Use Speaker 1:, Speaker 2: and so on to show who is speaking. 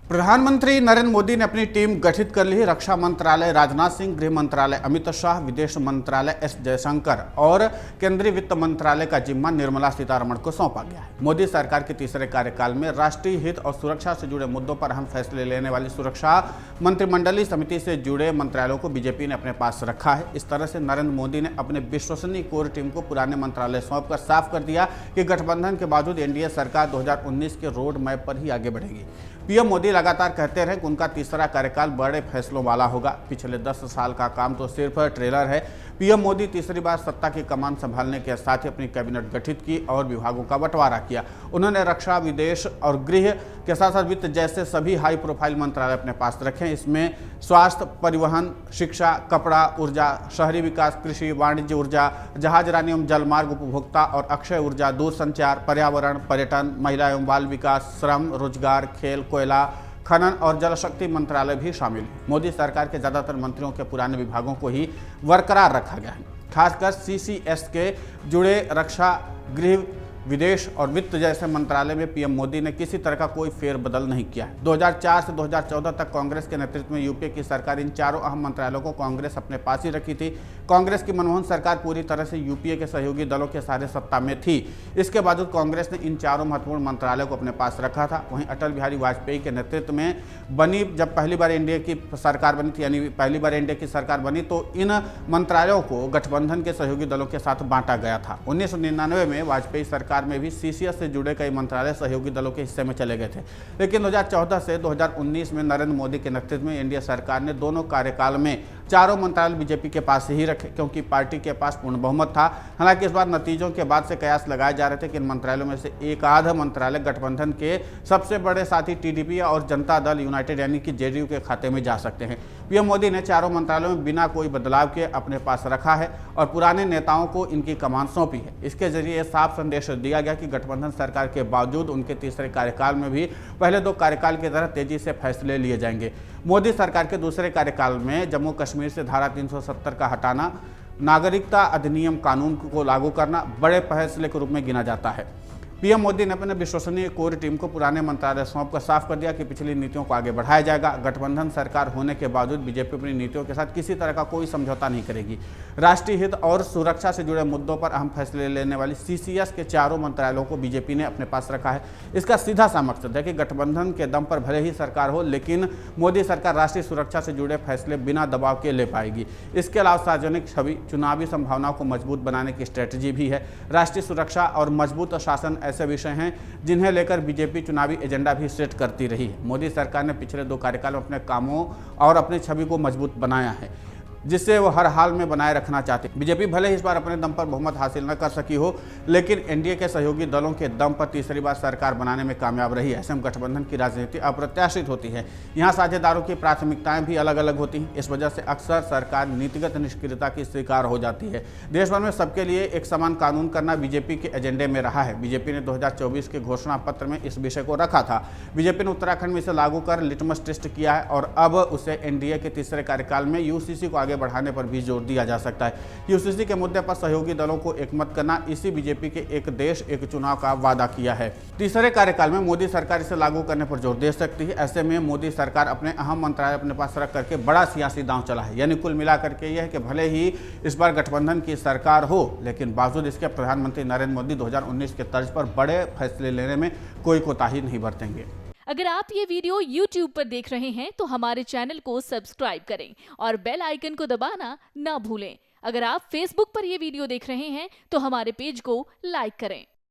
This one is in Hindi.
Speaker 1: प्रधानमंत्री नरेंद्र मोदी ने अपनी टीम गठित कर ली है। रक्षा मंत्रालय राजनाथ सिंह, गृह मंत्रालय अमित शाह, विदेश मंत्रालय एस जयशंकर और केंद्रीय वित्त मंत्रालय का जिम्मा निर्मला सीतारमण को सौंपा गया है। मोदी सरकार के तीसरे कार्यकाल में राष्ट्रीय हित और सुरक्षा से जुड़े मुद्दों पर अहम फैसले लेने वाली सुरक्षा मंत्रिमंडलीय समिति से जुड़े मंत्रालयों को बीजेपी ने अपने पास रखा है। इस तरह से नरेंद्र मोदी ने अपने विश्वसनीय कोर टीम को पुराने मंत्रालय सौंपकर साफ कर दिया कि गठबंधन के बावजूद एनडीए सरकार 2019 के रोड मैप पर ही आगे बढ़ेगी। पीएम मोदी लगातार कहते रहे कि उनका तीसरा कार्यकाल बड़े फैसलों वाला होगा। पिछले 10 साल का काम तो सिर्फ ट्रेलर है। पीएम मोदी तीसरी बार सत्ता की कमान संभालने के साथ ही अपनी कैबिनेट गठित की और विभागों का बंटवारा किया। उन्होंने रक्षा, विदेश और गृह के साथ साथ वित्त जैसे सभी हाई प्रोफाइल मंत्रालय अपने पास रखे। इसमें स्वास्थ्य, परिवहन, शिक्षा, कपड़ा, ऊर्जा, शहरी विकास, कृषि, वाणिज्य, ऊर्जा, जहाजरानी एवं जलमार्ग, उपभोक्ता और अक्षय ऊर्जा, दूरसंचार, पर्यावरण, पर्यटन, महिला एवं बाल विकास, श्रम, रोजगार, खेल, कोयला, खनन और जल शक्ति मंत्रालय भी शामिल है। मोदी सरकार के ज्यादातर मंत्रियों के पुराने विभागों को ही बरकरार रखा गया है। खासकर सीसीएस के जुड़े रक्षा, गृह, विदेश और वित्त जैसे मंत्रालय में पीएम मोदी ने किसी तरह का कोई फेरबदल नहीं किया है। 2004 से 2014 तक कांग्रेस के नेतृत्व में यूपीए की सरकार इन चारों अहम मंत्रालयों को कांग्रेस अपने पास ही रखी थी। कांग्रेस की मनमोहन सरकार पूरी तरह से यूपीए के सहयोगी दलों के सहारे सत्ता में थी। इसके बावजूद कांग्रेस ने इन चारों महत्वपूर्ण मंत्रालयों को अपने पास रखा था। वहीं अटल बिहारी वाजपेयी के नेतृत्व में बनी, जब पहली बार एनडीए की सरकार बनी थी, यानी पहली बार एनडीए की सरकार बनी, तो इन मंत्रालयों को गठबंधन के सहयोगी दलों के साथ बांटा गया था। 1999 में वाजपेयी सरकार में भी सीसीएस से जुड़े कई मंत्रालय सहयोगी दलों के हिस्से में चले गए थे। लेकिन 2014 से 2019 में नरेंद्र मोदी के नेतृत्व में एनडीए सरकार ने दोनों कार्यकाल में चारों मंत्रालय बीजेपी के पास ही रखे, क्योंकि पार्टी के पास पूर्ण बहुमत था। हालांकि इस बार नतीजों के बाद से कयास लगाए जा रहे थे कि इन मंत्रालयों में से एक आध मंत्रालय गठबंधन के सबसे बड़े साथी टीडीपी और जनता दल यूनाइटेड यानी कि जेडीयू के खाते में जा सकते हैं। पीएम मोदी ने चारों मंत्रालयों में बिना कोई बदलाव के अपने पास रखा है और पुराने नेताओं को इनकी कमान सौंपी है। इसके जरिए साफ संदेश दिया गया कि गठबंधन सरकार के बावजूद उनके तीसरे कार्यकाल में भी पहले दो कार्यकाल की तरह तेजी से फैसले लिए जाएंगे। मोदी सरकार के दूसरे कार्यकाल में जम्मू कश्मीर से धारा 370 का हटाना, नागरिकता अधिनियम कानून को लागू करना बड़े फैसले के रूप में गिना जाता है। पीएम मोदी ने अपने विश्वसनीय कोर टीम को पुराने मंत्रालय सौंपकर साफ कर दिया कि पिछली नीतियों को आगे बढ़ाया जाएगा। गठबंधन सरकार होने के बावजूद बीजेपी अपनी नीतियों के साथ किसी तरह का कोई समझौता नहीं करेगी। राष्ट्रीय हित और सुरक्षा से जुड़े मुद्दों पर अहम फैसले लेने वाली सीसीएस के चारों मंत्रालयों को बीजेपी ने अपने पास रखा है। इसका सीधा सा मकसद है कि गठबंधन के दम पर भले ही सरकार हो, लेकिन मोदी सरकार राष्ट्रीय सुरक्षा से जुड़े फैसले बिना दबाव के ले पाएगी। इसके अलावा सार्वजनिक छवि, चुनावी संभावनाओं को मजबूत बनाने की स्ट्रेटजी भी है। राष्ट्रीय सुरक्षा और मजबूत शासन ऐसे विषय हैं जिन्हें लेकर बीजेपी चुनावी एजेंडा भी सेट करती रही है। मोदी सरकार ने पिछले दो कार्यकाल में अपने कामों और अपनी छवि को मजबूत बनाया है, जिसे वो हर हाल में बनाए रखना चाहते हैं। बीजेपी भले ही इस बार अपने दम पर बहुमत हासिल न कर सकी हो, लेकिन एनडीए के सहयोगी दलों के दम पर तीसरी बार सरकार बनाने में कामयाब रही है। ऐसे में गठबंधन की राजनीति अप्रत्याशित होती है। यहाँ साझेदारों की प्राथमिकताएं भी अलग अलग होती हैं। इस वजह से अक्सर सरकार नीतिगत निष्क्रियता की शिकार हो जाती है। देश भर में सबके लिए एक समान कानून करना बीजेपी के एजेंडे में रहा है। बीजेपी ने 2024 के घोषणा पत्र में इस विषय को रखा था। बीजेपी ने उत्तराखंड में इसे लागू कर लिटमस टेस्ट किया है और अब उसे एनडीए के तीसरे कार्यकाल में यूसीसी को आगे बढ़ाने पर भी जोर दिया जा सकता है। यूसीसी के मुद्दे पर सहयोगी दलों को एकमत करना इसी बीजेपी के एक देश एक चुनाव का वादा किया है। तीसरे कार्यकाल में मोदी सरकार इसे लागू करने पर जोर दे सकती है। ऐसे में मोदी सरकार अपने अहम मंत्रालय अपने पास रख करके बड़ा सियासी दांव चला है। यानी कुल मिलाकर के यह है कि भले ही इस बार गठबंधन की सरकार हो, लेकिन बावजूद इसके प्रधानमंत्री नरेंद्र मोदी 2019 के तर्ज पर बड़े फैसले लेने में कोई कोताही नहीं बरतेंगे।
Speaker 2: अगर आप ये वीडियो YouTube पर देख रहे हैं तो हमारे चैनल को सब्सक्राइब करें और बेल आइकन को दबाना ना भूलें। अगर आप Facebook पर ये वीडियो देख रहे हैं तो हमारे पेज को लाइक करें।